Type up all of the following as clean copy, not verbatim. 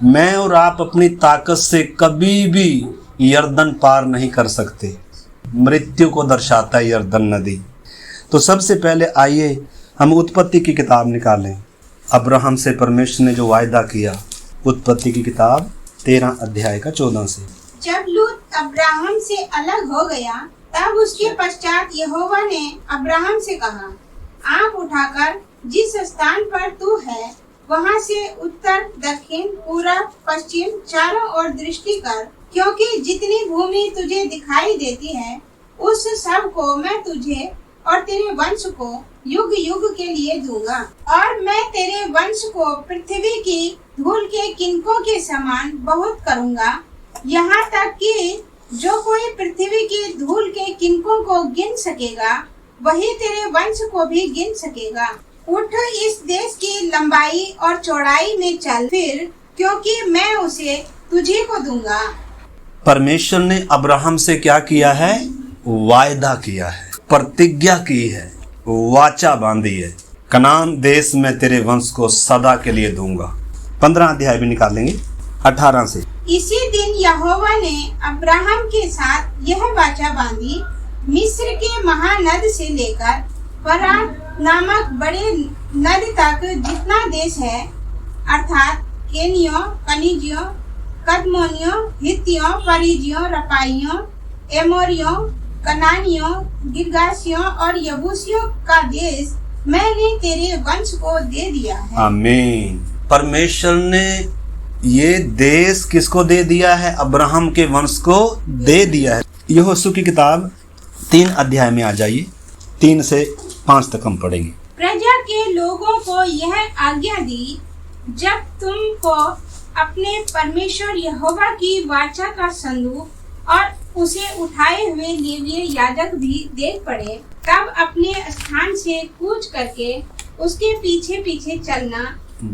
मैं और आप अपनी ताकत से कभी भी यर्दन पार नहीं कर सकते। मृत्यु को दर्शाता है यर्दन नदी। तो सबसे पहले आइए हम उत्पत्ति की किताब निकालें। अब्राहम से परमेश्वर ने जो वायदा किया, उत्पत्ति की किताब 13 अध्याय का 14 से। जब लूत अब्राहम से अलग हो गया, तब उसके पश्चात यहोवा ने अब्राहम से कहा, आँख उठाकर जिस स्थान पर तू है वहाँ से उत्तर, दक्षिण, पूरब, पश्चिम चारों ओर दृष्टि कर, क्योंकि जितनी भूमि तुझे दिखाई देती है उस सब को मैं तुझे और तेरे वंश को युग युग के लिए दूंगा। और मैं तेरे वंश को पृथ्वी की धूल के किनकों के समान बहुत करूंगा, यहाँ तक कि जो कोई पृथ्वी की धूल के किनकों को गिन सकेगा वही तेरे वंश को भी गिन सकेगा। उठ, इस देश की लंबाई और चौड़ाई में चल फिर, क्योंकि मैं उसे तुझे को दूंगा। परमेश्वर ने अब्राहम से क्या किया है? वायदा किया है, प्रतिज्ञा की है, वाचा बांधी है। कनान देश में तेरे वंश को सदा के लिए दूंगा। 15 अध्याय भी निकालेंगे 18 से। इसी दिन यहोवा ने अब्राहम के साथ यह वाचा बांधी, मिस्र के महानद से लेकर फरात नामक बड़े नद तक जितना देश है, अर्थात केनियों, कनिजियों, कदमोनियों, हित्तियों, परिजियों, रपाइयों, एमोरियों, कनानियों, गिर्गासियों और यबूसियों का देश मैंने तेरे वंश को दे दिया है। आमीन। परमेश्वर ने ये देश किसको दे दिया है? अब्राहम के वंश को दे दिया है। यहोशू की किताब 3 अध्याय में आ जाइए, 3 से 5 तक हम पढ़ेंगे। प्रजा के लोगों को यह आज्ञा दी, जब तुमको अपने परमेश्वर यहोवा की वाचा का संदूक और उसे उठाए हुए लेवीय याजक भी देख पड़े, तब अपने स्थान से कूच करके उसके पीछे पीछे चलना,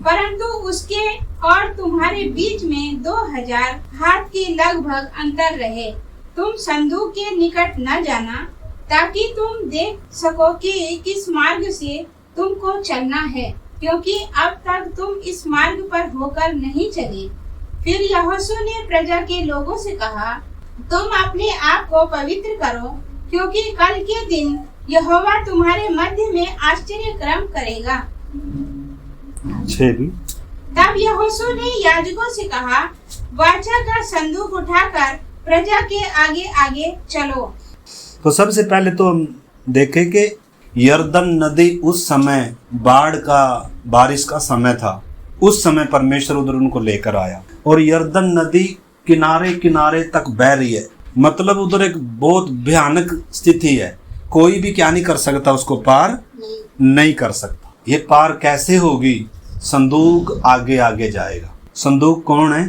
परंतु उसके और तुम्हारे बीच में 2000 हाथ के लगभग अंतर रहे। तुम संदूक के निकट न जाना, ताकि तुम देख सको कि किस मार्ग से तुमको चलना है, क्योंकि अब तक तुम इस मार्ग पर होकर नहीं चले। फिर यहोशू ने प्रजा के लोगों से कहा, तुम अपने आप को पवित्र करो, क्योंकि कल के दिन यहोवा तुम्हारे मध्य में आश्चर्य कर्म करेगा। तब यहोशू ने याजकों से कहा, वाचा का संदूक उठाकर प्रजा के आगे आगे चलो। तो सबसे पहले तो हम देखें कि यर्दन नदी उस समय बारिश का समय था। उस समय परमेश्वर उधर उनको लेकर आया और यर्दन नदी किनारे किनारे तक बह रही है। मतलब उधर एक बहुत भयानक स्थिति है, कोई भी क्या नहीं कर सकता, उसको पार नहीं कर सकता। ये पार कैसे होगी? संदूक आगे आगे जाएगा। संदूक कौन है?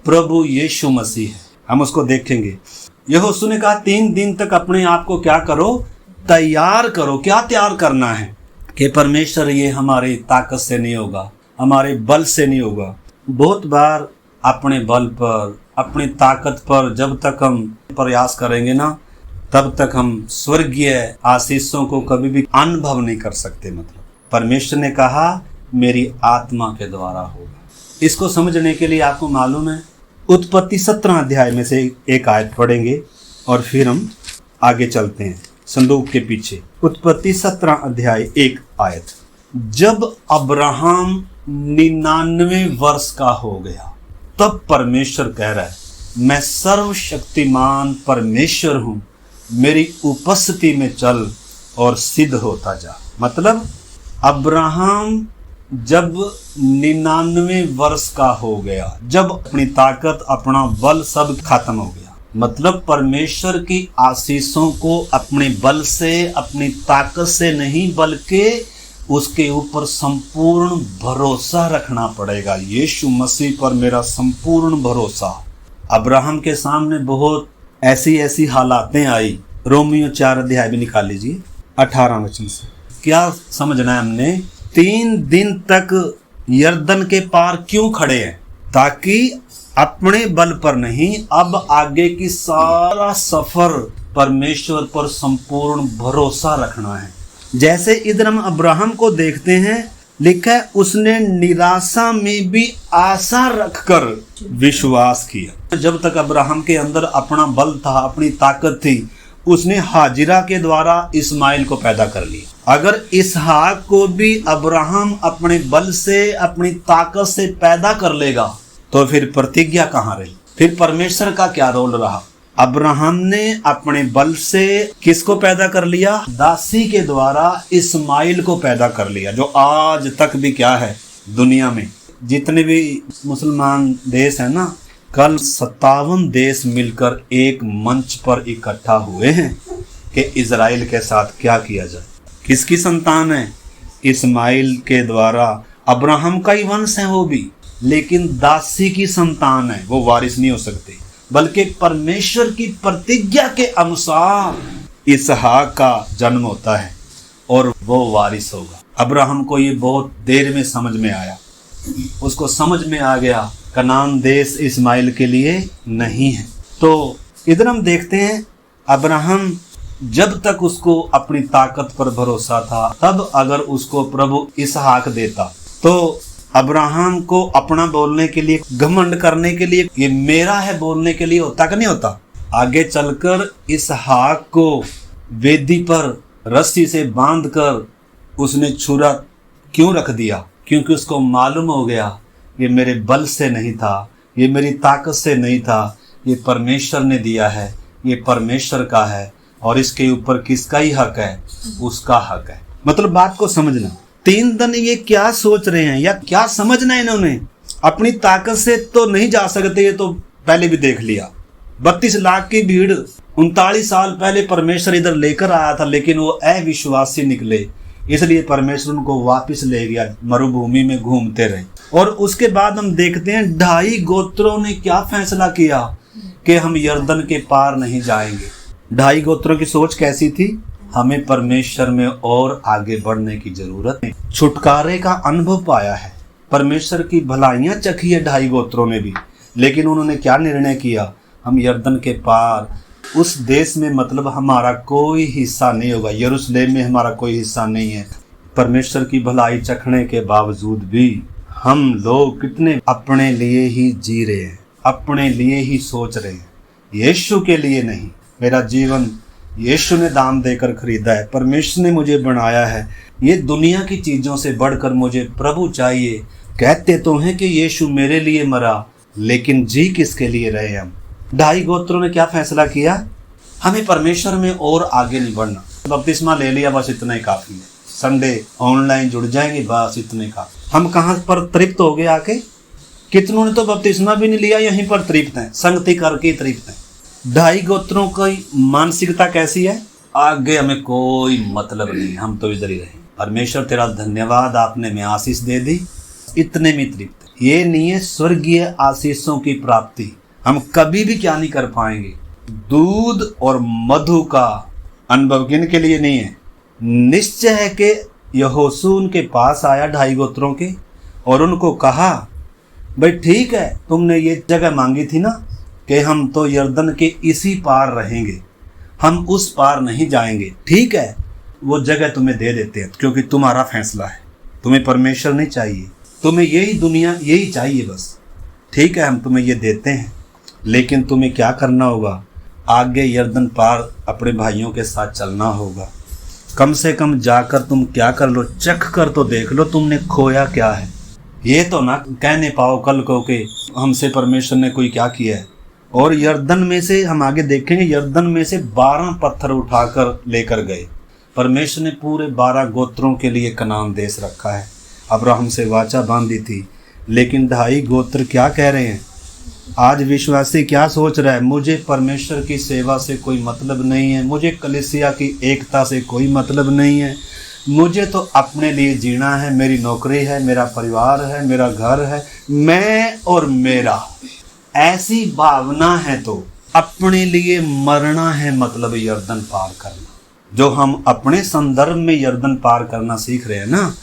प्रभु यीशु मसीह है। हम उसको देखेंगे। यहोशू ने कहा 3 दिन तक अपने आप को क्या करो? तैयार करो। क्या तैयार करना है? कि परमेश्वर ये हमारी ताकत से नहीं होगा, हमारे बल से नहीं होगा। बहुत बार अपने बल पर, अपनी ताकत पर जब तक हम प्रयास करेंगे ना, तब तक हम स्वर्गीय आशीषों को कभी भी अनुभव नहीं कर सकते। मतलब परमेश्वर ने कहा मेरी आत्मा के द्वारा होगा। इसको समझने के लिए आपको मालूम है, उत्पत्ति 17 अध्याय में से एक आयत पढ़ेंगे और फिर हम आगे चलते हैं संदूक के पीछे। उत्पत्ति 17 अध्याय 1 आयत। जब अब्राहम 99 वर्ष का हो गया, तब परमेश्वर कह रहा है, मैं सर्वशक्तिमान परमेश्वर हूं, मेरी उपस्थिति में चल और सिद्ध होता जा। मतलब अब्राहम जब 99 वर्ष का हो गया, जब अपनी ताकत, अपना बल सब खत्म हो गया, मतलब परमेश्वर की आशीषों को अपने बल से, अपनी ताकत से नहीं, बल्कि उसके ऊपर संपूर्ण भरोसा रखना पड़ेगा। यीशु मसीह पर मेरा संपूर्ण भरोसा। अब्राहम के सामने बहुत ऐसी हालातें आई। रोमियो 4 अध्याय भी निकाल लीजिए 18 वचन से। क्या समझना है हमने? 3 दिन तक यर्दन के पार क्यों खड़े हैं? ताकि अपने बल पर नहीं, अब आगे की सारा सफर परमेश्वर पर संपूर्ण भरोसा रखना है। जैसे इधर हम अब्राहम को देखते हैं, लिखा है उसने निराशा में भी आशा रखकर विश्वास किया। जब तक अब्राहम के अंदर अपना बल था, अपनी ताकत थी, उसने हाजिरा के द्वारा इस्माइल को पैदा कर लिया। अगर इसहाक को भी अब्राहम अपने बल से, अपनी ताकत से पैदा कर लेगा तो फिर प्रतिज्ञा कहाँ रही, फिर परमेश्वर का क्या रोल रहा। अब्राहम ने अपने बल से किसको पैदा कर लिया? दासी के द्वारा इस्माइल को पैदा कर लिया, जो आज तक भी क्या है, दुनिया में जितने भी मुसलमान देश है ना, कल 57 देश मिलकर एक मंच पर इकट्ठा हुए हैं कि इजराइल के साथ क्या किया जाए। किसकी संतान है? इस्माइल के द्वारा, अब्राहम का ही वंश है वो भी, लेकिन दासी की संतान है, वो वारिस नहीं हो सकती, बल्कि परमेश्वर की प्रतिज्ञा के अनुसार इसहाक का जन्म होता है और वो वारिस होगा। अब्राहम को ये बहुत देर में समझ में आया, उसको समझ में आ गया कनान देश इस्माइल के लिए नहीं है। तो इधर हम देखते हैं अब्राहम जब तक उसको अपनी ताकत पर भरोसा था, तब अगर उसको प्रभु इसहाक देता तो अब्राहम को अपना बोलने के लिए, घमंड करने के लिए, ये मेरा है बोलने के लिए होता कि नहीं होता। आगे चलकर इसहाक को वेदी पर रस्सी से बांधकर उसने छुरा क्यों रख दिया? क्योंकि उसको मालूम हो गया ये मेरे बल से नहीं था, ये मेरी ताकत से नहीं था, ये परमेश्वर ने दिया है, ये परमेश्वर का है और इसके ऊपर किसका ही हक है? उसका हक है। मतलब बात को समझना, 3 दिन ये क्या सोच रहे हैं या क्या समझना है इन्होंने? अपनी ताकत से तो नहीं जा सकते, ये तो पहले भी देख लिया। 32 लाख की भीड़ 39 साल पहले परमेश्वर इधर लेकर आया था, लेकिन वो अविश्वासी निकले, इसलिए परमेश्वर उनको वापस ले गया, मरुभूमि में घूमते रहे। और उसके बाद हम देखते हैं 2.5 गोत्रों ने क्या फैसला किया कि हम यर्दन के पार नहीं जाएंगे। 2.5 गोत्रों की सोच कैसी थी? हमें परमेश्वर में और आगे बढ़ने की जरूरत है, छुटकारे का अनुभव पाया है, परमेश्वर की भलाइयां चखी है 2.5 गोत्रों ने भी, लेकिन उन्होंने क्या निर्णय किया? हम यर्दन के पार उस देश में, मतलब हमारा कोई हिस्सा नहीं होगा, यरूशलेम में हमारा कोई हिस्सा नहीं है। परमेश्वर की भलाई चखने के बावजूद भी हम लोग कितने अपने लिए ही जी रहे हैं, अपने लिए ही सोच रहे हैं, यीशु के लिए नहीं। मेरा जीवन यीशु ने दाम देकर खरीदा है, परमेश्वर ने मुझे बनाया है, ये दुनिया की चीज़ों से बढ़कर मुझे प्रभु चाहिए। कहते तो हैं कि यीशु मेरे लिए मरा, लेकिन जी किसके लिए रहे हम? 2.5 गोत्रों ने क्या फैसला किया? हमें परमेश्वर में और आगे नहीं बढ़ना, बपतिस्मा ले लिया, बस इतना ही काफ़ी है, संडे ऑनलाइन जुड़ जाएंगे, बस इतने का। हम कहाँ पर तृप्त हो गए आके? कितनों ने तो बपतिस्मा भी नहीं लिया, यहीं पर तृप्त हैं, संगति करके तृप्त हैं। 2.5 गोत्रों की मानसिकता कैसी है? आगे हमें कोई मतलब नहीं, हम तो इधर ही रहे। परमेश्वर तेरा धन्यवाद, आपने हमें आशीष दे दी, इतने में तृप्त। ये नहीं है स्वर्गीय आशीषों की प्राप्ति, हम कभी भी क्या नहीं कर पाएंगे। दूध और मधु का अनुभव किन के लिए नहीं है? निश्चय है कि यहोशू उनके पास आया 2.5 गोत्रों के और उनको कहा, भाई ठीक है, तुमने ये जगह मांगी थी ना कि हम तो यर्दन के इसी पार रहेंगे, हम उस पार नहीं जाएंगे, ठीक है, वो जगह तुम्हें दे देते हैं, क्योंकि तुम्हारा फैसला है, तुम्हें परमेश्वर नहीं चाहिए, तुम्हें यही दुनिया यही चाहिए बस, ठीक है, हम तुम्हें ये देते हैं, लेकिन तुम्हें क्या करना होगा? आगे यर्दन पार अपने भाइयों के साथ चलना होगा। कम से कम जाकर तुम क्या कर लो, चख कर तो देख लो तुमने खोया क्या है। ये तो ना कहने पाओ कल को कि हमसे परमेश्वर ने कोई क्या किया है। और यर्दन में से हम आगे देखेंगे, यर्दन में से 12 पत्थर उठाकर लेकर गए। परमेश्वर ने पूरे 12 गोत्रों के लिए कनान देश रखा है। अब्राहम से वाचा बांधी थी, लेकिन 2.5 गोत्र क्या कह रहे हैं? आज विश्वासी क्या सोच रहा है? मुझे परमेश्वर की सेवा से कोई मतलब नहीं है, मुझे कलीसिया की एकता से कोई मतलब नहीं है, मुझे तो अपने लिए जीना है, मेरी नौकरी है, मेरा परिवार है, मेरा घर है, मैं और मेरा। ऐसी भावना है तो अपने लिए मरना है, मतलब यर्दन पार करना। जो हम अपने संदर्भ में यर्दन पार करना सीख रहे हैं ना,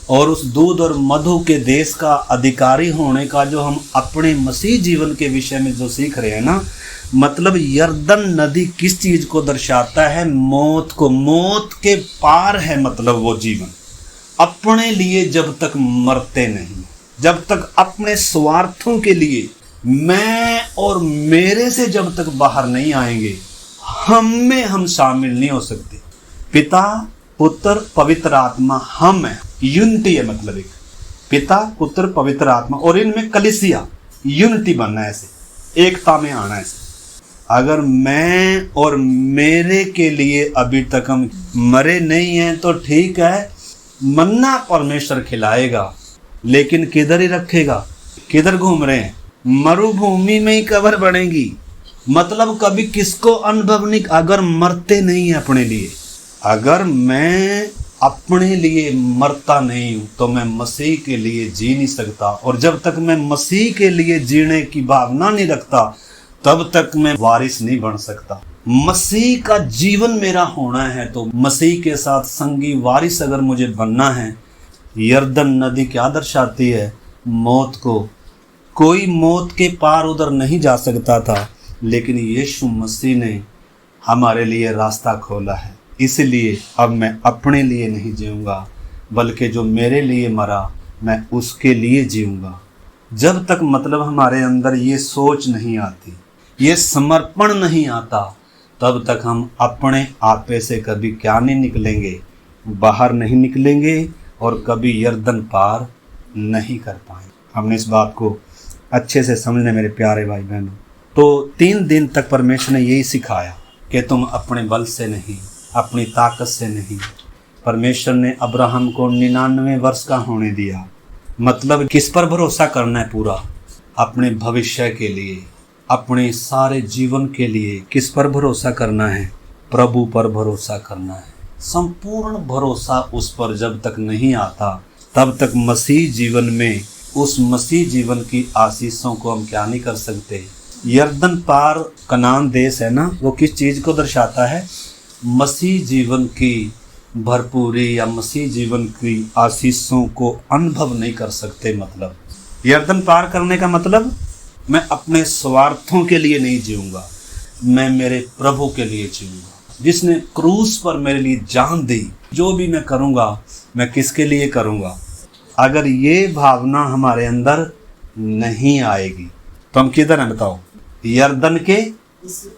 और उस दूध और मधु के देश का अधिकारी होने का जो हम अपने मसीह जीवन के विषय में जो सीख रहे हैं ना, मतलब यर्दन नदी किस चीज को दर्शाता है? मौत को। मौत के पार है मतलब वो जीवन। अपने लिए जब तक मरते नहीं, जब तक अपने स्वार्थों के लिए मैं और मेरे से जब तक बाहर नहीं आएंगे, हम शामिल नहीं हो सकते। पिता, पुत्र, पवित्र आत्मा हम है, यूनिटी है, मतलब एक पिता, पुत्र, पवित्र आत्मा, और इनमें कलीसिया, यूनिटी बनना है, ऐसे एकता में आना है। अगर मैं और मेरे के लिए अभी तक हम मरे नहीं हैं तो ठीक है, मन्ना परमेश्वर खिलाएगा, लेकिन किधर ही रखेगा? किधर घूम रहे हैं? मरुभूमि में ही कब्र बनेगी। मतलब कभी किसको अनुभव नहीं, अगर मरते नहीं है अपने लिए। अगर मैं अपने लिए मरता नहीं हूं तो मैं मसीह के लिए जी नहीं सकता, और जब तक मैं मसीह के लिए जीने की भावना नहीं रखता तब तक मैं वारिस नहीं बन सकता। मसीह का जीवन मेरा होना है तो मसीह के साथ संगी वारिस अगर मुझे बनना है। यरदन नदी क्या दर्शाती है? मौत को। कोई मौत के पार उधर नहीं जा सकता था, लेकिन यीशु मसीह ने हमारे लिए रास्ता खोला है। इसलिए अब मैं अपने लिए नहीं जीऊंगा, बल्कि जो मेरे लिए मरा मैं उसके लिए जीऊंगा। जब तक मतलब हमारे अंदर ये सोच नहीं आती, ये समर्पण नहीं आता, तब तक हम अपने आपे से कभी क्या नहीं निकलेंगे, बाहर नहीं निकलेंगे और कभी यरदन पार नहीं कर पाएंगे। हमने इस बात को अच्छे से समझने मेरे प्यारे भाई बहनों। तो 3 दिन तक परमेश्वर ने यही सिखाया कि तुम अपने बल से नहीं, अपनी ताकत से नहीं। परमेश्वर ने अब्राहम को 99 वर्ष का होने दिया। मतलब किस पर भरोसा करना है? पूरा अपने भविष्य के लिए, अपने सारे जीवन के लिए किस पर भरोसा करना है? प्रभु पर भरोसा करना है। संपूर्ण भरोसा उस पर जब तक नहीं आता तब तक मसीह जीवन में, उस मसीह जीवन की आशीषों को हम क्या नहीं कर सकते। यरदन पार कनान देश है ना, वो किस चीज़ को दर्शाता है? मसीह जीवन की भरपूरी या मसीह जीवन की आशीषों को अनुभव नहीं कर सकते। मतलब यरदन पार करने का मतलब मैं अपने स्वार्थों के लिए नहीं जीऊंगा, मैं मेरे प्रभु के लिए जीऊंगा, जिसने क्रूस पर मेरे लिए जान दी। जो भी मैं करूंगा मैं किसके लिए करूंगा? अगर ये भावना हमारे अंदर नहीं आएगी तो हम किधर हैं बताओ? यरदन के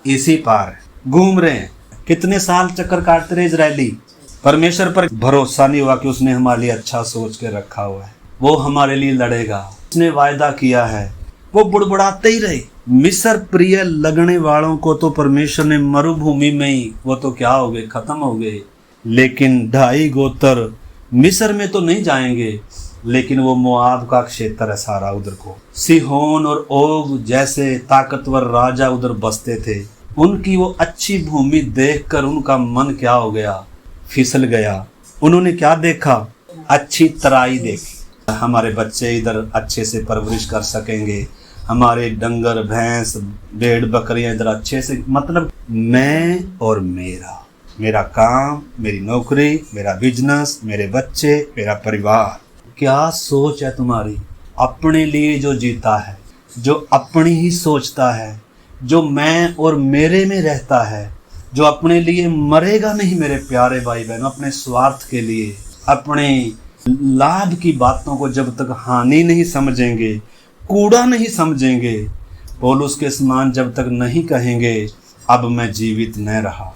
इसी पार घूम रहे हैं। कितने साल चक्कर काटते रहे इजरायली, परमेश्वर पर भरोसा नहीं हुआ कि उसने हमारे लिए अच्छा सोच के रखा हुआ है, वो हमारे लिए लड़ेगा, उसने वायदा किया है, वो बुड़बुड़ाते ही रहे। मिस्र प्रिय लगने वालों को तो परमेश्वर ने मरुभूमि में ही, वो तो क्या हो गए, खत्म हो गए। लेकिन 2.5 गोत्र मिस्र में तो नहीं जाएंगे, लेकिन वो मोआब का क्षेत्र है सारा, उधर को सिहोन और ओग जैसे ताकतवर राजा उधर बसते थे। उनकी वो अच्छी भूमि देखकर उनका मन क्या हो गया, फिसल गया। उन्होंने क्या देखा? अच्छी तराई देखी। हमारे बच्चे इधर अच्छे से परवरिश कर सकेंगे, हमारे डंगर भैंस भेड़ बकरियां इधर अच्छे से, मतलब मैं और मेरा काम, मेरी नौकरी, मेरा बिजनेस, मेरे बच्चे, मेरा परिवार। क्या सोच है तुम्हारी? अपने लिए जो जीता है, जो अपनी ही सोचता है, जो मैं और मेरे में रहता है, जो अपने लिए मरेगा नहीं मेरे प्यारे भाई बहनों, अपने स्वार्थ के लिए, अपने लाभ की बातों को जब तक हानि नहीं समझेंगे, कूड़ा नहीं समझेंगे, पौलुस के समान जब तक नहीं कहेंगे अब मैं जीवित न रहा,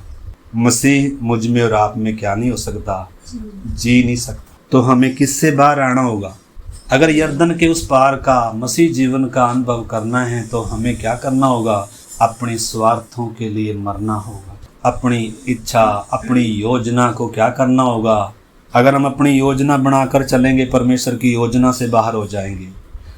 मसीह मुझ में और आप में क्या नहीं हो सकता, जी नहीं सकता, तो हमें किससे बाहर आना होगा? अगर यरदन के उस पार का मसीह जीवन का अनुभव करना है तो हमें क्या करना होगा? अपने स्वार्थों के लिए मरना होगा। अपनी इच्छा, अपनी योजना को क्या करना होगा? अगर हम अपनी योजना बनाकर चलेंगे परमेश्वर की योजना से बाहर हो जाएंगे।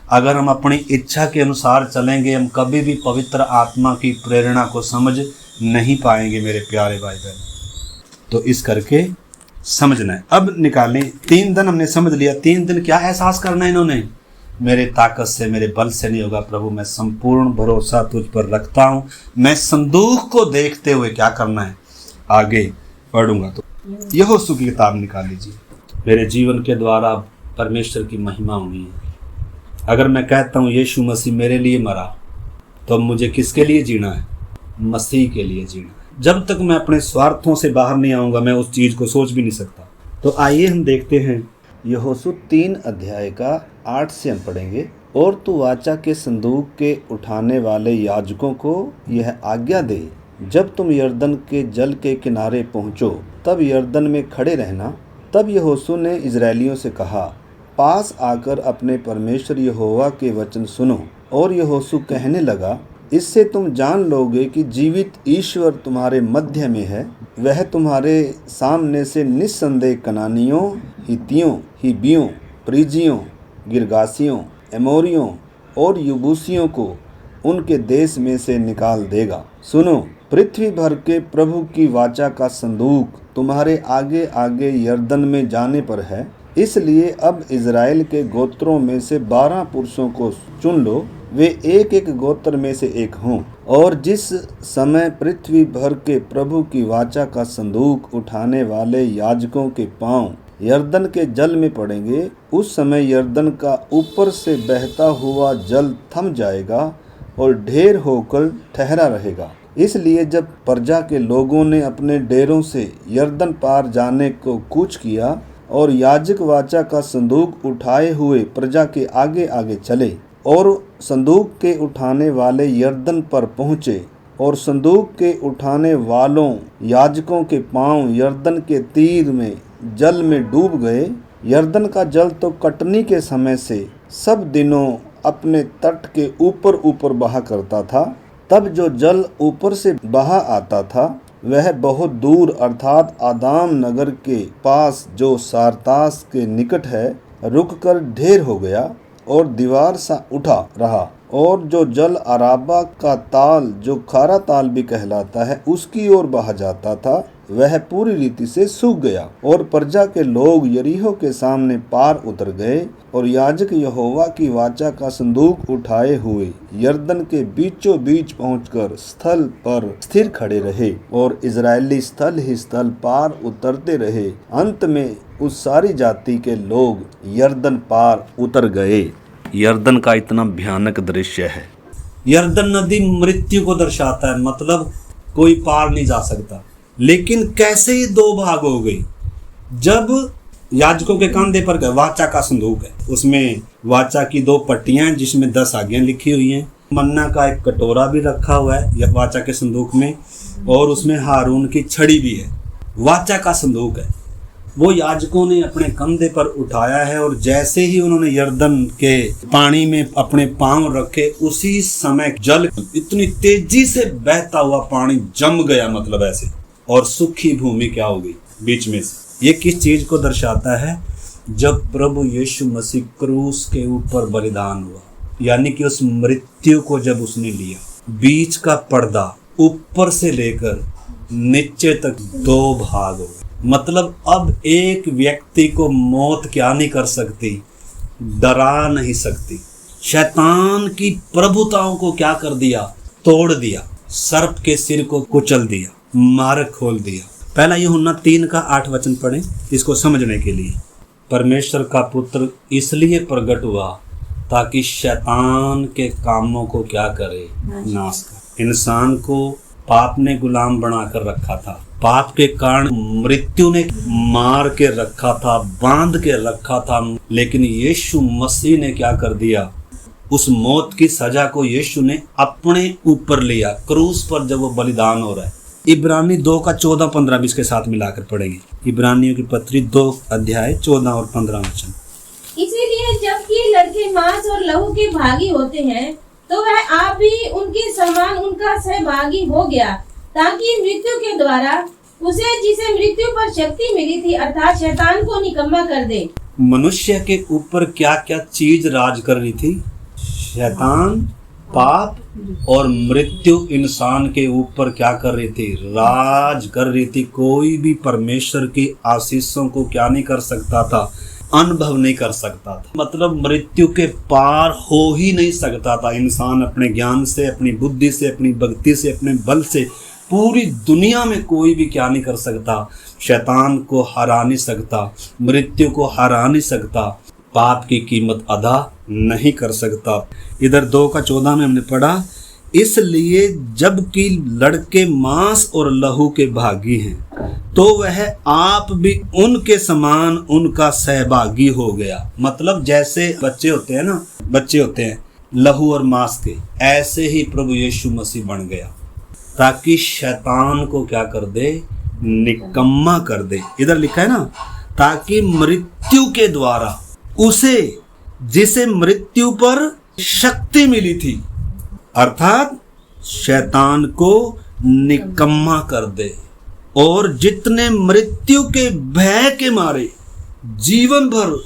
अगर हम अपनी इच्छा के अनुसार चलेंगे हम कभी भी पवित्र आत्मा की प्रेरणा को समझ नहीं पाएंगे मेरे प्यारे भाई बहन। तो इस करके समझना है। अब निकालें 3 दिन हमने समझ लिया। 3 दिन क्या एहसास करना है इन्होंने? मेरे ताकत से, मेरे बल से नहीं होगा प्रभु, मैं संपूर्ण भरोसा तुझ पर रखता हूँ। मैं संदूक को देखते हुए क्या करना है, आगे पढ़ूंगा। तो यहोशू की किताब निकाल लीजिए। मेरे जीवन के द्वारा परमेश्वर की महिमा हुई है। अगर मैं कहता हूँ यीशु मसीह मेरे लिए मरा, तो अब मुझे किसके लिए जीना है? मसीह के लिए जीना है। जब तक मैं अपने स्वार्थों से बाहर नहीं आऊँगा मैं उस चीज़ को सोच भी नहीं सकता। तो आइए हम देखते हैं यहोशू 3 अध्याय का 8 से हम पढ़ेंगे। और तू वाचा के संदूक के उठाने वाले याजकों को यह आज्ञा दे, जब तुम यरदन के जल के किनारे पहुँचो तब यरदन में खड़े रहना। तब यहोशू ने इजरायलियों से कहा, पास आकर अपने परमेश्वर यहोवा के वचन सुनो। और यहोशू कहने लगा, इससे तुम जान लोगे कि जीवित ईश्वर तुम्हारे मध्य में है। वह तुम्हारे सामने से निस्संदेह कनानियों, हित्तियों, हिब्बियों, परिज्जियों, गिरगासियों, एमोरियों और यबूसियों को उनके देश में से निकाल देगा। सुनो, पृथ्वी भर के प्रभु की वाचा का संदूक तुम्हारे आगे आगे यरदन में जाने पर है। इसलिए अब इज़राइल के गोत्रों में से 12 पुरुषों को चुन लो, वे एक एक गोत्र में से एक हों। और जिस समय पृथ्वी भर के प्रभु की वाचा का संदूक उठाने वाले याजकों के पांव यरदन के जल में पड़ेंगे, उस समय यरदन का ऊपर से बहता हुआ जल थम जाएगा और ढेर होकर ठहरा रहेगा। इसलिए जब प्रजा के लोगों ने अपने डेरों से यरदन पार जाने को कूच किया और याजक वाचा का संदूक उठाए हुए प्रजा के आगे आगे चले और संदूक के उठाने वाले यरदन पर पहुँचे और संदूक के उठाने वालों याजकों के पांव यरदन के तीर में जल में डूब गए। यरदन का जल तो कटनी के समय से सब दिनों अपने तट के ऊपर ऊपर बहा करता था। तब जो जल ऊपर से बहा आता था वह बहुत दूर अर्थात आदाम नगर के पास जो सारतास के निकट है रुककर ढेर हो गया और दीवार सा उठा रहा। और जो जल अराबा का ताल जो खारा ताल भी कहलाता है उसकी ओर बहा जाता था वह पूरी रीति से सूख गया। और प्रजा के लोग यरीहो के सामने पार उतर गए और याजक यहोवा की वाचा का संदूक उठाए हुए यरदन के बीचों बीच पहुंचकर स्थल पर स्थिर खड़े रहे और इजरायली स्थल ही स्थल पार उतरते रहे। अंत में उस सारी जाति के लोग यरदन पार उतर गए। यरदन का इतना भयानक दृश्य है। यरदन नदी मृत्यु को दर्शाता है, मतलब कोई पार नहीं जा सकता। लेकिन कैसे ये 2 भाग हो गई? जब याजकों के कंधे पर वाचा का संदूक है, उसमें वाचा की 2 पट्टियां हैं जिसमें 10 आज्ञाएं लिखी हुई हैं। मन्ना का एक कटोरा भी रखा हुआ है वाचा के संदूक में और उसमें हारून की छड़ी भी है। वाचा का संदूक है, वो याजकों ने अपने कंधे पर उठाया है और जैसे ही उन्होंने यरदन के पानी में अपने पांव रखे उसी समय जल इतनी तेजी से बहता हुआ पानी जम गया, मतलब ऐसे, और सूखी भूमि क्या हो गई बीच में से। ये किस चीज को दर्शाता है? जब प्रभु यीशु मसीह क्रूस के ऊपर बलिदान हुआ, यानी कि उस मृत्यु को जब उसने लिया, बीच का पर्दा ऊपर से लेकर नीचे तक 2 भाग हो गए। मतलब अब एक व्यक्ति को मौत क्या नहीं कर सकती, डरा नहीं सकती। शैतान की प्रभुताओं को क्या कर दिया? तोड़ दिया। सर्प के सिर को कुचल दिया, मार्ग खोल दिया। पहला यूहन्ना 3 का 8 वचन पढ़ें इसको समझने के लिए। परमेश्वर का पुत्र इसलिए प्रकट हुआ ताकि शैतान के कामों को क्या करे? नाश करे। इंसान को पाप ने गुलाम बनाकर रखा था, पाप के कारण मृत्यु ने मार के रखा था, बांध के रखा था। लेकिन यीशु मसीह ने क्या कर दिया? उस मौत की सजा को यीशु ने अपने ऊपर लिया क्रूस पर जब वो बलिदान हो रहा है। इब्रानी 2 का 14, 15, 20 के साथ मिलाकर पढ़ेंगे। इब्रानियों की पत्री 2 अध्याय 14 और 15 वचन। इसीलिए जबकि लड़के मांस और लहू के भागी होते हैं तो वह आप भी उनके समान उनका सहभागी हो गया, ताकि मृत्यु के द्वारा उसे जिसे मृत्यु पर शक्ति मिली थी अर्थात शैतान को निकम्मा कर दे। मनुष्य के ऊपर क्या क्या चीज राज कर रही थी? शैतान, पाप और मृत्यु इंसान के ऊपर क्या कर रही थी? राज कर रही थी। कोई भी परमेश्वर की आशीषों को क्या नहीं कर सकता था? अनुभव नहीं कर सकता था। मतलब मृत्यु के पार हो ही नहीं सकता था। इंसान अपने ज्ञान से, अपनी बुद्धि से, अपनी भक्ति से, अपने बल से पूरी दुनिया में कोई भी क्या नहीं कर सकता? शैतान को हरा नहीं सकता, मृत्यु को हरा नहीं सकता, पाप की कीमत अदा नहीं कर सकता। इधर 2 का 14 में हमने पढ़ा इसलिए जबकि लड़के मांस और लहू के भागी हैं, तो वह आप भी उनके समान उनका सहभागी हो गया। मतलब जैसे बच्चे होते हैं लहू और मांस के, ऐसे ही प्रभु यीशु मसीह बन गया ताकि शैतान को क्या कर दे, निकम्मा कर दे। इधर लिखा है ना, ताकि मृत्यु के द्वारा उसे, जिसे मृत्यु पर शक्ति मिली थी, अर्थात शैतान को निकम्मा कर दे, और जितने मृत्यु के भय के मारे जीवन भर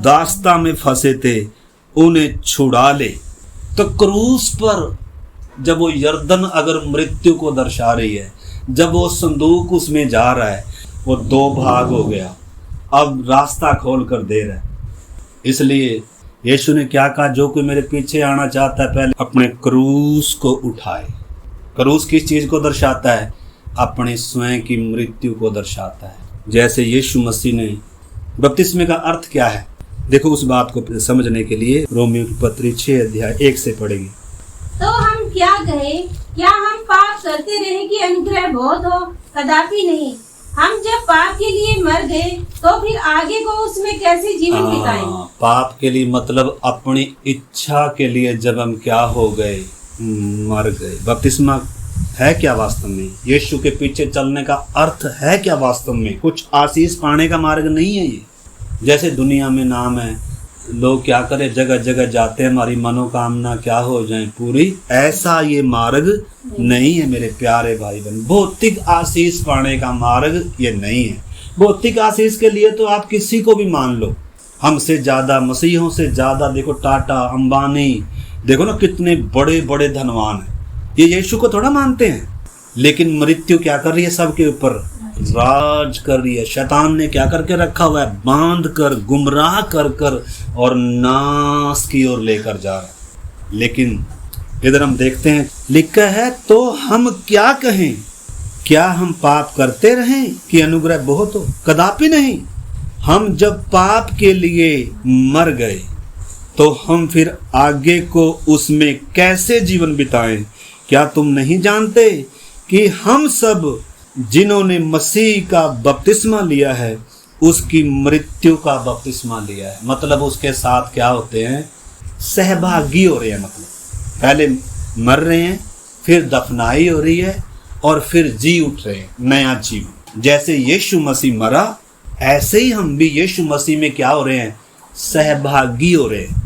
दास्ता में फंसे थे उन्हें छुड़ा ले। तो क्रूस पर जब वो यरदन अगर मृत्यु को दर्शा रही है, जब वो संदूक उसमें जा रहा है, वो दो भाग हो गया, अब रास्ता खोल कर दे रहा है। इसलिए यीशु ने क्या कहा, जो कोई मेरे पीछे आना चाहता है पहले अपने क्रूस को उठाए। क्रूस किस चीज को दर्शाता है? अपने स्वयं की मृत्यु को दर्शाता है। जैसे यीशु मसीह ने, बपतिस्मे का अर्थ क्या है? देखो उस बात को समझने के लिए रोमियो की पत्री 6 अध्याय 1 से पढ़ेंगे। तो हम क्या कहें? क्या हम पाप करते रहे कि अनुग्रह बहुत हो? कदापि नहीं। हम जब पाप के लिए मर गए तो फिर आगे को उसमें कैसे जीवन बिताएं? पाप के लिए मतलब अपनी इच्छा के लिए जब हम क्या हो गए, मर गए। बपतिस्मा है क्या वास्तव में? यीशु के पीछे चलने का अर्थ है क्या वास्तव में? कुछ आशीष पाने का मार्ग नहीं है ये। जैसे दुनिया में नाम है, लोग क्या करें, जगह जगह जाते हैं, हमारी मनोकामना क्या हो जाए पूरी, ऐसा ये मार्ग नहीं है मेरे प्यारे भाई बहन। भौतिक आशीष पाने का मार्ग ये नहीं है। भौतिक आशीष के लिए तो आप किसी को भी मान लो, हमसे ज्यादा, मसीहों से ज्यादा, देखो टाटा, अंबानी, देखो ना कितने बड़े बड़े धनवान हैं, ये यीशु को थोड़ा मानते हैं। लेकिन मृत्यु क्या कर रही है? सबके ऊपर राज कर रही है। शैतान ने क्या करके रखा हुआ है? बांध कर, गुमराह कर कर और नाश की ओर लेकर जा रहा है। लेकिन इधर हम देखते हैं, लिखा है, तो हम क्या कहें? क्या हम पाप करते रहें कि अनुग्रह बहुत हो? कदापि नहीं। हम जब पाप के लिए मर गए तो हम फिर आगे को उसमें कैसे जीवन बिताएं? क्या तुम नहीं जानते कि हम सब जिन्होंने मसीह का बपतिस्मा लिया है उसकी मृत्यु का बपतिस्मा लिया है? मतलब उसके साथ क्या होते हैं? सहभागी हो रहे हैं। मतलब पहले मर रहे हैं, फिर दफनाई हो रही है और फिर जी उठ रहे हैं नया जीवन। जैसे यीशु मसीह मरा, ऐसे ही हम भी यीशु मसीह में क्या हो रहे हैं? सहभागी हो रहे हैं।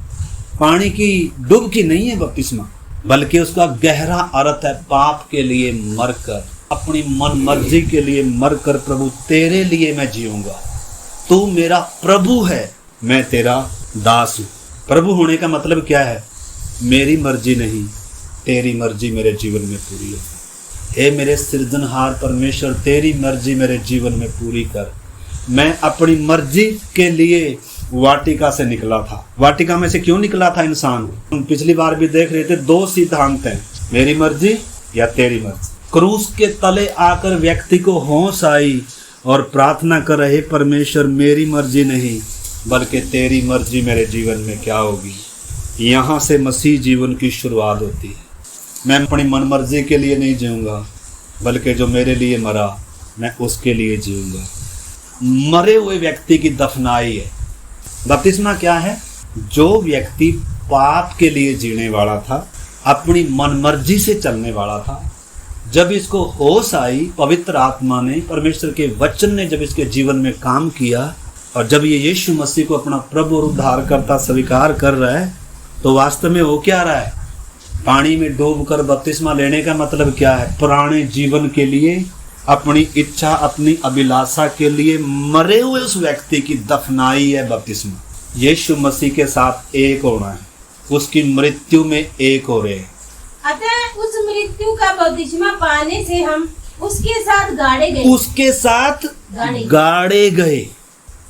पानी की डुबकी नहीं है बपतिस्मा, बल्कि उसका गहरा अर्थ है पाप के लिए मरकर, अपनी मन मर्जी के लिए मरकर, प्रभु तेरे लिए मैं जीऊंगा, तू मेरा प्रभु है, मैं तेरा दास हूं। प्रभु होने का मतलब क्या है? मेरी मर्जी नहीं, तेरी मर्जी मेरे जीवन में पूरी हो। हे मेरे सृजनहार परमेश्वर, तेरी मर्जी मेरे जीवन में पूरी कर। मैं अपनी मर्जी के लिए वाटिका से निकला था। वाटिका में से क्यों निकला था इंसान? हम पिछली बार भी देख रहे थे, दो सिद्धांत हैं, मेरी मर्जी या तेरी मर्जी। क्रूस के तले आकर व्यक्ति को होश आई और प्रार्थना कर रहे, परमेश्वर मेरी मर्जी नहीं बल्कि तेरी मर्जी मेरे जीवन में क्या होगी। यहाँ से मसीह जीवन की शुरुआत होती है। मैं अपनी मन मर्जी के लिए नहीं जीऊँगा, बल्कि जो मेरे लिए मरा मैं उसके लिए जीऊँगा। मरे हुए व्यक्ति की दफनाई है। बपतिस्मा क्या है? जो व्यक्ति पाप के लिए जीने वाला था, अपनी मनमर्जी से चलने वाला था, जब इसको होश आई, पवित्र आत्मा ने, परमेश्वर के वचन ने जब इसके जीवन में काम किया, और जब ये यीशु मसीह को अपना प्रभु और उद्धारकर्ता स्वीकार कर रहा है, तो वास्तव में हो क्या रहा है? पानी में डूबकर बपतिस्मा लेने का मतलब क्या है? पुराने जीवन के लिए, अपनी इच्छा, अपनी अभिलाषा के लिए मरे हुए उस व्यक्ति की दफनाई है बपतिस्मा। यीशु मसीह के साथ एक होना है, उसकी मृत्यु में एक हो रहे हैं। अतः उस मृत्यु का बपतिस्मा पाने से हम उसके साथ गाड़े गए। उसके साथ गाड़े गए,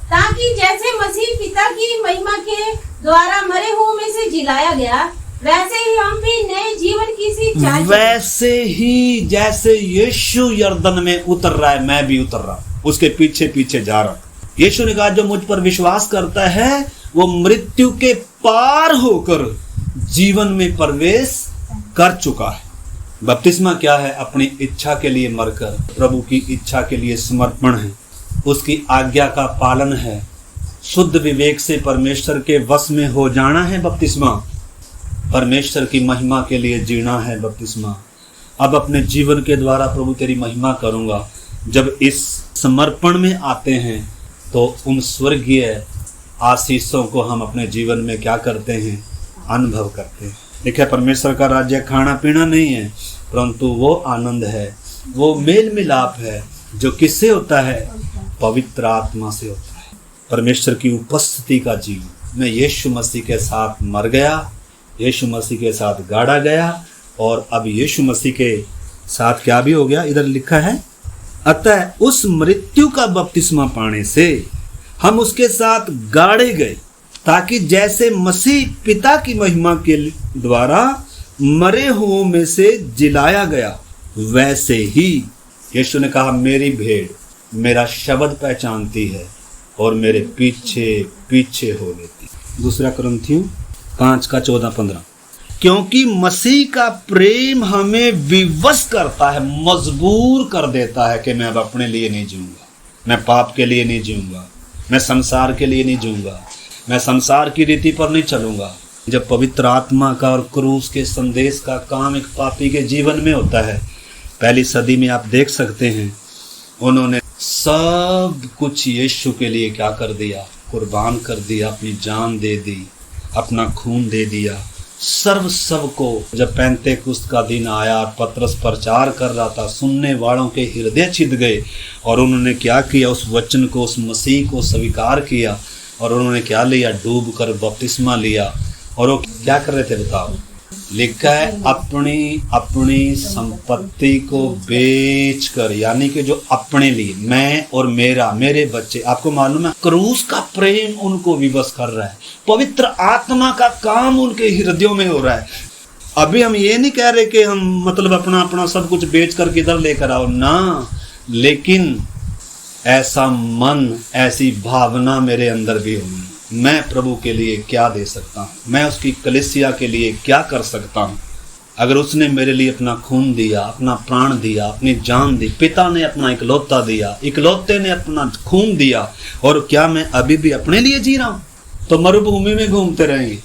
ताकि जैसे मसीह पिता की महिमा के द्वारा मरे हुओं में से जिलाया गया, वैसे ही हम भी नए जीवन की सी चाल, वैसे ही जैसे यीशु यरदन में उतर रहा है, मैं भी उतर रहा हूं, उसके पीछे पीछे जा रहा हूं। यीशु ने कहा, जो मुझ पर विश्वास करता है वो मृत्यु के पार होकर जीवन में प्रवेश कर चुका है। बपतिस्मा क्या है? अपनी इच्छा के लिए मरकर प्रभु की इच्छा के लिए समर्पण है, उसकी आज्ञा का पालन है, शुद्ध विवेक से परमेश्वर के वश में हो जाना है बपतिस्मा, परमेश्वर की महिमा के लिए जीना है बपतिस्मा। अब अपने जीवन के द्वारा प्रभु तेरी महिमा करूँगा। जब इस समर्पण में आते हैं तो उन स्वर्गीय आशीषों को हम अपने जीवन में क्या करते हैं? अनुभव करते हैं। देखिए, परमेश्वर का राज्य खाना पीना नहीं है, परंतु वो आनंद है, वो मेल मिलाप है जो किससे होता है? पवित्र आत्मा से होता है। परमेश्वर की उपस्थिति का जीवन। मैं यीशु मसीह के साथ मर गया, यीशु मसीह के साथ गाड़ा गया और अब यीशु मसीह के साथ क्या भी हो गया? इधर लिखा है, अतः उस मृत्यु का बपतिस्मा पाने से हम उसके साथ गाड़े गए, ताकि जैसे मसीह पिता की महिमा के द्वारा मरे हुओं में से जिलाया गया, वैसे ही यीशु ने कहा, मेरी भेड़ मेरा शब्द पहचानती है और मेरे पीछे पीछे हो लेती। 2 कुरिन्थियों 5:14-15। क्योंकि मसीह का प्रेम हमें विवश करता है, मजबूर कर देता है कि मैं अब अपने लिए नहीं जीऊंगा, मैं पाप के लिए नहीं जीऊंगा, मैं संसार के लिए नहीं जीऊंगा, मैं संसार की रीति पर नहीं चलूंगा। जब पवित्र आत्मा का और क्रूस के संदेश का काम एक पापी के जीवन में होता है, पहली सदी में आप देख सकते हैं, उन्होंने सब कुछ यीशु के लिए क्या कर दिया? कुर्बान कर दिया, अपनी जान दे दी, अपना खून दे दिया, सब को। जब पेंतेकुस्त का दिन आया और पतरस प्रचार कर रहा था, सुनने वालों के हृदय छिद गए और उन्होंने क्या किया? उस वचन को, उस मसीह को स्वीकार किया और उन्होंने क्या लिया? डूब कर बपतिस्मा लिया। और वो क्या कर रहे थे बताओ? लिखा है, अपनी संपत्ति को बेचकर, यानी कि जो अपने लिए, मैं और मेरे बच्चे। आपको मालूम है, क्रूस का प्रेम उनको विवश कर रहा है, पवित्र आत्मा का काम उनके हृदयों में हो रहा है। अभी हम ये नहीं कह रहे कि हम मतलब अपना सब कुछ बेच कर किधर लेकर आओ ना, लेकिन ऐसा मन, ऐसी भावना मेरे अंदर भी होगी, मैं प्रभु के लिए क्या दे सकता हूँ, मैं उसकी कलीसिया के लिए क्या कर सकता हूँ। अगर उसने मेरे लिए अपना खून दिया, अपना प्राण दिया, अपनी जान दी, पिता ने अपना इकलौता दिया, इकलौते ने अपना खून दिया, और क्या मैं अभी भी अपने लिए जी रहा हूँ? तो मरुभूमि में घूमते रहेंगे।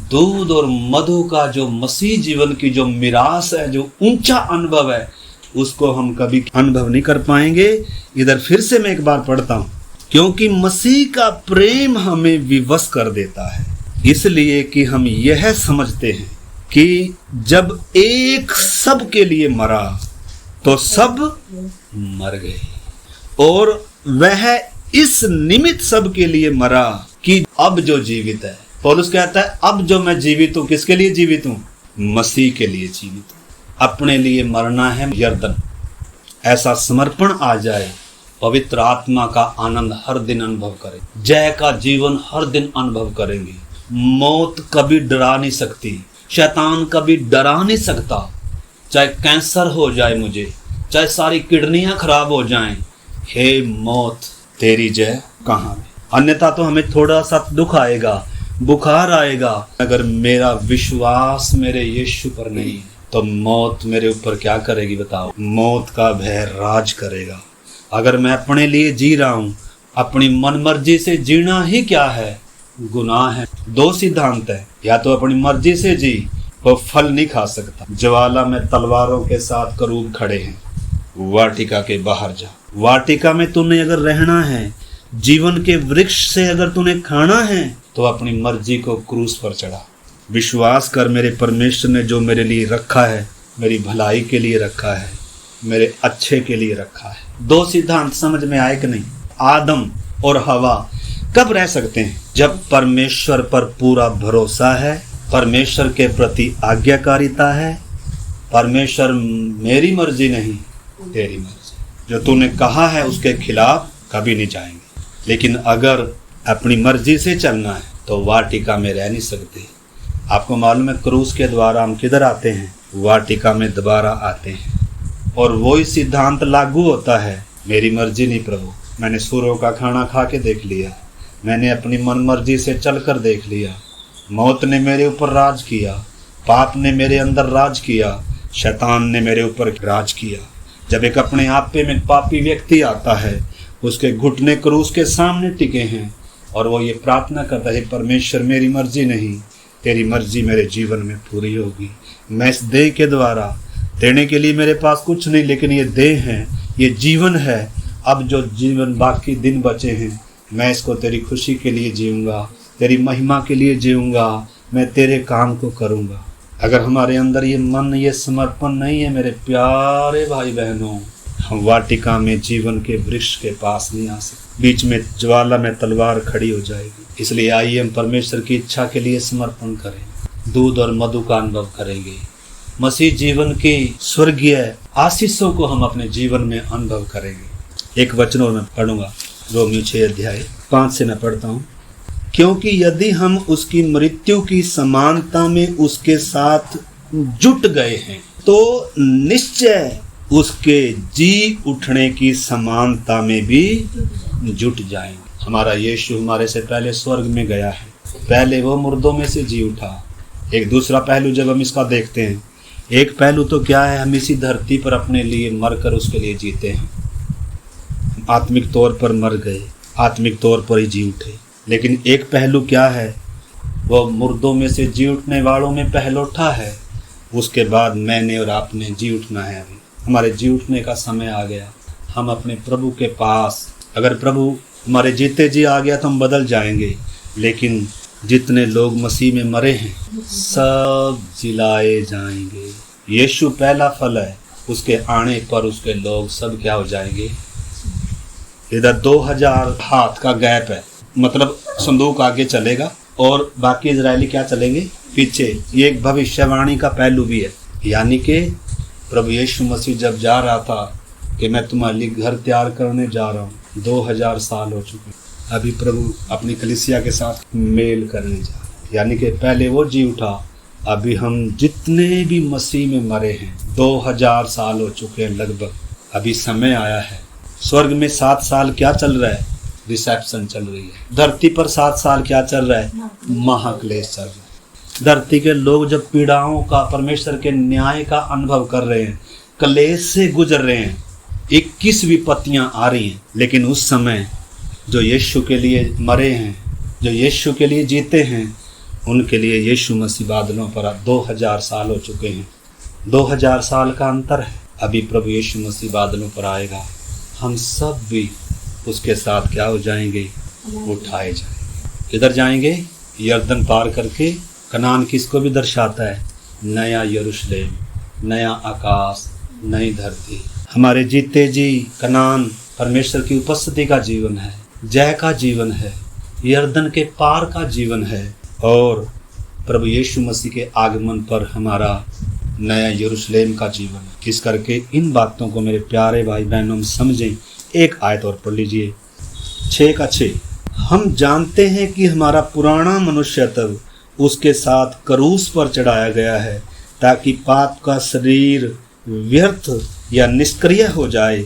दूध और मधु का जो मसीह जीवन की जो मिरास है, जो ऊंचा अनुभव है, उसको हम कभी अनुभव नहीं कर पाएंगे। इधर फिर से मैं एक बार पढ़ता हूँ, क्योंकि मसीह का प्रेम हमें विवश कर देता है, इसलिए कि हम यह समझते हैं कि जब एक सब के लिए मरा तो सब मर गए, और वह इस निमित्त सब के लिए मरा कि अब जो जीवित है, पौलुस कहता है, अब जो मैं जीवित हूँ, किसके लिए जीवित हूँ? मसीह के लिए जीवित हूँ। अपने लिए मरना है यर्दन, ऐसा समर्पण आ जाए, पवित्र आत्मा का आनंद हर दिन अनुभव करें, जय का जीवन हर दिन अनुभव करेंगे। मौत कभी डरा नहीं सकती, शैतान कभी डरा नहीं सकता। चाहे कैंसर हो जाए मुझे, चाहे सारी किडनियां खराब हो जाएं, हे मौत तेरी जय कहाँ है? अन्यथा तो हमें थोड़ा सा दुख आएगा, बुखार आएगा, अगर मेरा विश्वास मेरे यीशु पर नहीं है तो मौत मेरे ऊपर क्या करेगी बताओ? मौत का भय राज करेगा। अगर मैं अपने लिए जी रहा हूँ, अपनी मनमर्जी से जीना ही क्या है? गुनाह है। 2 सिद्धांत है, या तो अपनी मर्जी से जी, वो फल नहीं खा सकता। ज्वाला में तलवारों के साथ करूब खड़े हैं, वाटिका के बाहर जा। वाटिका में तूने अगर रहना है, जीवन के वृक्ष से अगर तूने खाना है, तो अपनी मर्जी को क्रूस पर चढ़ा। विश्वास कर, मेरे परमेश्वर ने जो मेरे लिए रखा है, मेरी भलाई के लिए रखा है, मेरे अच्छे के लिए रखा है। 2 सिद्धांत समझ में आए कि नहीं? आदम और हवा कब रह सकते हैं? जब परमेश्वर पर पूरा भरोसा है, परमेश्वर के प्रति आज्ञाकारिता है, परमेश्वर मेरी मर्जी नहीं तेरी मर्जी, जो तूने कहा है उसके खिलाफ कभी नहीं जाएंगे। लेकिन अगर अपनी मर्जी से चलना है तो वाटिका में रह नहीं सकते। आपको मालूम है, क्रूस के द्वारा हम किधर आते हैं? वाटिका में दोबारा आते हैं। और वही सिद्धांत लागू होता है, मेरी मर्जी नहीं प्रभु, मैंने सूरों का खाना खा के देख लिया, मैंने अपनी मन मर्जी से चल कर देख लिया, मौत ने मेरे ऊपर राज किया, पाप ने मेरे अंदर राज किया, शैतान ने मेरे ऊपर राज किया। जब एक अपने आप पे में पापी व्यक्ति आता है, उसके घुटने क्रूस के सामने टिके हैं और वो ये प्रार्थना करता है, परमेश्वर मेरी मर्जी नहीं, तेरी मर्जी मेरे जीवन में पूरी होगी। मैं इस देह के द्वारा, देने के लिए मेरे पास कुछ नहीं, लेकिन ये देह है, ये जीवन है। अब जो जीवन बाकी दिन बचे हैं, मैं इसको तेरी खुशी के लिए जीऊँगा, तेरी महिमा के लिए जीऊँगा, मैं तेरे काम को करूँगा। अगर हमारे अंदर ये मन, ये समर्पण नहीं है मेरे प्यारे भाई बहनों, हम वाटिका में जीवन के वृक्ष के पास नहीं आ सकते। बीच में ज्वाला में तलवार खड़ी हो जाएगी। इसलिए आइए हम परमेश्वर की इच्छा के लिए समर्पण करें, दूध और मधु का अनुभव करेंगे। मसीह जीवन की स्वर्गीय आशीषों को हम अपने जीवन में अनुभव करेंगे। एक वचन और मैं पढ़ूंगा, रोमियो 6 अध्याय 5 से मैं पढ़ता हूँ। क्योंकि यदि हम उसकी मृत्यु की समानता में उसके साथ जुट गए हैं, तो निश्चय उसके जी उठने की समानता में भी जुट जाएंगे। हमारा यीशु हमारे से पहले स्वर्ग में गया है, पहले वो मुर्दों में से जी उठा। एक दूसरा पहलू जब हम इसका देखते हैं, एक पहलू तो क्या है, हम इसी धरती पर अपने लिए मरकर उसके लिए जीते हैं। आत्मिक तौर पर मर गए, आत्मिक तौर पर ही जी उठे। लेकिन एक पहलू क्या है, वो मुर्दों में से जी उठने वालों में पहलौठा है। उसके बाद मैंने और आपने जी उठना है। अभी हमारे जी उठने का समय आ गया। हम अपने प्रभु के पास, अगर प्रभु हमारे जीते जी आ गया तो हम बदल जाएंगे। लेकिन जितने लोग मसीह में मरे हैं, सब जिलाए जाएंगे। यीशु पहला फल है, उसके आने पर उसके लोग सब क्या हो जाएंगे। इधर 2000 हाथ का गैप है, मतलब संदूक आगे चलेगा और बाकी इजरायली क्या चलेंगे पीछे। ये एक भविष्यवाणी का पहलू भी है। यानी कि प्रभु यीशु मसीह जब जा रहा था कि मैं तुम्हारे लिए घर तैयार करने जा रहा हूँ, 2000 साल हो चुके। अभी प्रभु अपनी कलीसिया के साथ मेल करने जा रहे हैं। यानी कि पहले वो जी उठा, अभी हम जितने भी मसीह में मरे हैं 2000 साल हो चुके हैं लगभग। अभी समय आया है। स्वर्ग में 7 साल क्या चल रहा है, रिसेप्शन चल रही है। धरती पर 7 साल क्या चल रहा है, महाक्लेश चल रहा है। धरती के लोग जब पीड़ाओं का, परमेश्वर के न्याय का अनुभव कर रहे हैं, क्लेश से गुजर रहे हैं, 21 विपत्तियां आ रही हैं। लेकिन उस समय जो यीशु के लिए मरे हैं, जो यीशु के लिए जीते हैं, उनके लिए यीशु मसीह बादलों पर 2000 साल हो चुके हैं। 2000 साल का अंतर है। अभी प्रभु यीशु मसीह बादलों पर आएगा, हम सब भी उसके साथ क्या हो जाएंगे, उठाए जाएंगे। किधर जाएंगे, यरदन पार करके। कनान किसको भी दर्शाता है, नया यरूशलेम, नया आकाश, नई धरती। हमारे जीते जी कनान परमेश्वर की उपस्थिति का जीवन है, जय का जीवन है, यरदन के पार का जीवन है। और प्रभु यीशु मसीह के आगमन पर हमारा नया यरूशलेम का जीवन है। किस करके इन बातों को मेरे प्यारे भाई बहनों में समझें। एक आयत और पढ़ लीजिए, 6:6। हम जानते हैं कि हमारा पुराना मनुष्यत्व उसके साथ क्रूस पर चढ़ाया गया है, ताकि पाप का शरीर व्यर्थ या निष्क्रिय हो जाए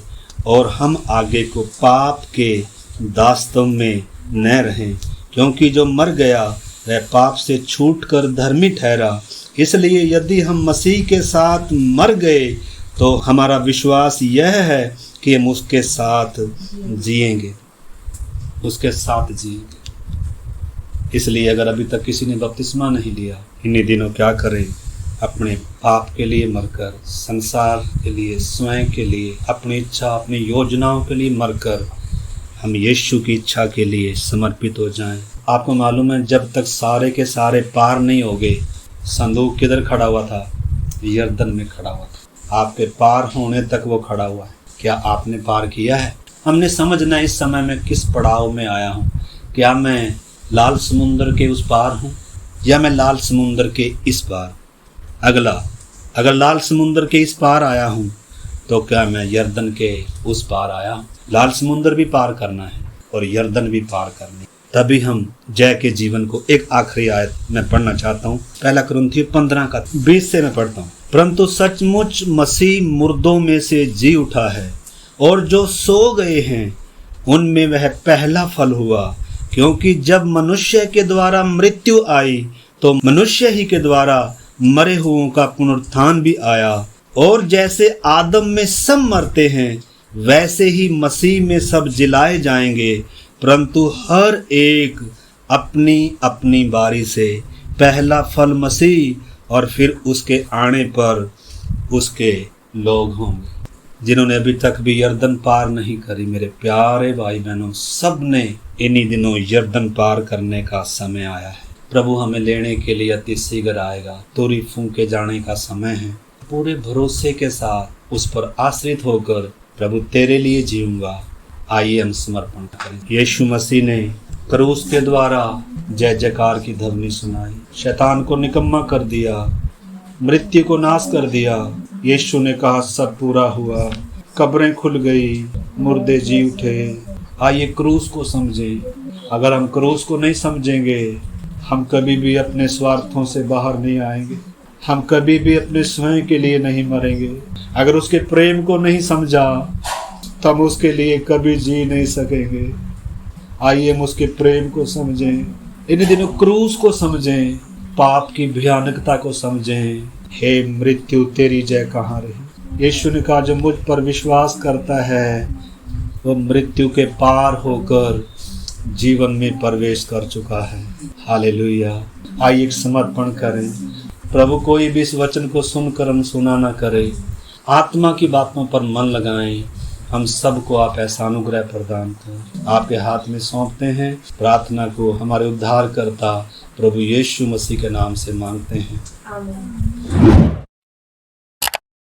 और हम आगे को पाप के दास्तव में न रहें। क्योंकि जो मर गया वह पाप से छूटकर धर्मी ठहरा। इसलिए यदि हम मसीह के साथ मर गए तो हमारा विश्वास यह है कि हम उसके साथ जिएंगे, उसके साथ जिएंगे। इसलिए अगर अभी तक किसी ने बपतिस्मा नहीं लिया, इन्हीं दिनों क्या करें, अपने पाप के लिए मरकर, संसार के लिए, स्वयं के लिए, अपनी इच्छा, अपनी योजनाओं के लिए मरकर हम यीशु की इच्छा के लिए समर्पित हो जाएं। आपको मालूम है, जब तक सारे के सारे पार नहीं हो गए, संदूक किधर खड़ा हुआ था, यरदन में खड़ा हुआ था। आपके पार होने तक वो खड़ा हुआ है। क्या आपने पार किया है? हमने समझना इस समय मैं किस पड़ाव में आया हूँ। क्या मैं लाल समुंदर के उस पार हूँ या मैं लाल समुंदर के इस पार? अगला, अगर लाल समुंदर के इस पार आया हूँ तो क्या मैं यरदन के उस पार आया हूँ? लाल समुंदर भी पार करना है और यरदन भी पार करनी, तभी हम जय के जीवन को। एक आखिरी आयत मैं पढ़ना चाहता हूँ, 1 कुरिन्थियों 15:20 से मैं पढ़ता हूँ। परंतु सचमुच मसीह मुर्दों में से जी उठा है, और जो सो गए हैं उनमें वह पहला फल हुआ। क्योंकि जब मनुष्य के द्वारा मृत्यु आई तो मनुष्य ही के द्वारा मरे हुओं का पुनरुत्थान भी आया। और जैसे आदम में सब मरते हैं वैसे ही मसीह में सब जिलाए जाएंगे, परंतु हर एक अपनी अपनी बारी से। पहला फल मसीह और फिर उसके आने पर उसके लोग होंगे। जिन्होंने अभी तक भी यर्दन पार नहीं करी, मेरे प्यारे भाई बहनों, सब ने इन्हीं दिनों यर्दन पार करने का समय आया है। प्रभु हमें लेने के लिए अति शीघ्र आएगा। तोरी फूंके जाने का समय है। पूरे भरोसे के साथ उस पर आश्रित होकर प्रभु तेरे लिए जीऊंगा। आइए हम समर्पण करें। यीशु मसीह ने क्रूस के द्वारा जय जयकार की ध्वनि सुनाई, शैतान को निकम्मा कर दिया, मृत्यु को नाश कर दिया। यीशु ने कहा सब पूरा हुआ। कब्रें खुल गई, मुर्दे जी उठे। आइए क्रूस को समझें। अगर हम क्रूस को नहीं समझेंगे, हम कभी भी अपने स्वार्थों से बाहर नहीं आएंगे। हम कभी भी अपने स्वयं के लिए नहीं मरेंगे। अगर उसके प्रेम को नहीं समझा तो हम उसके लिए कभी जी नहीं सकेंगे। आइए हम उसके प्रेम को समझें। इन दिनों क्रूस को समझें, पाप की भयानकता को समझें। हे मृत्यु तेरी जय कहाँ रही। यीशु ने कहा जो मुझ पर विश्वास करता है वो मृत्यु के पार होकर जीवन में प्रवेश कर चुका है। हालेलुया। आइए एक समर्पण करें। प्रभु कोई भी इस वचन को सुनकर अनसुना न करे। आत्मा की बातों पर मन लगाएं। हम सबको आप ऐसा अनुग्रह प्रदान करें। आपके हाथ में सौंपते हैं। प्रार्थना को हमारे उद्धारकर्ता प्रभु यीशु मसीह के नाम से मांगते हैं। आमीन।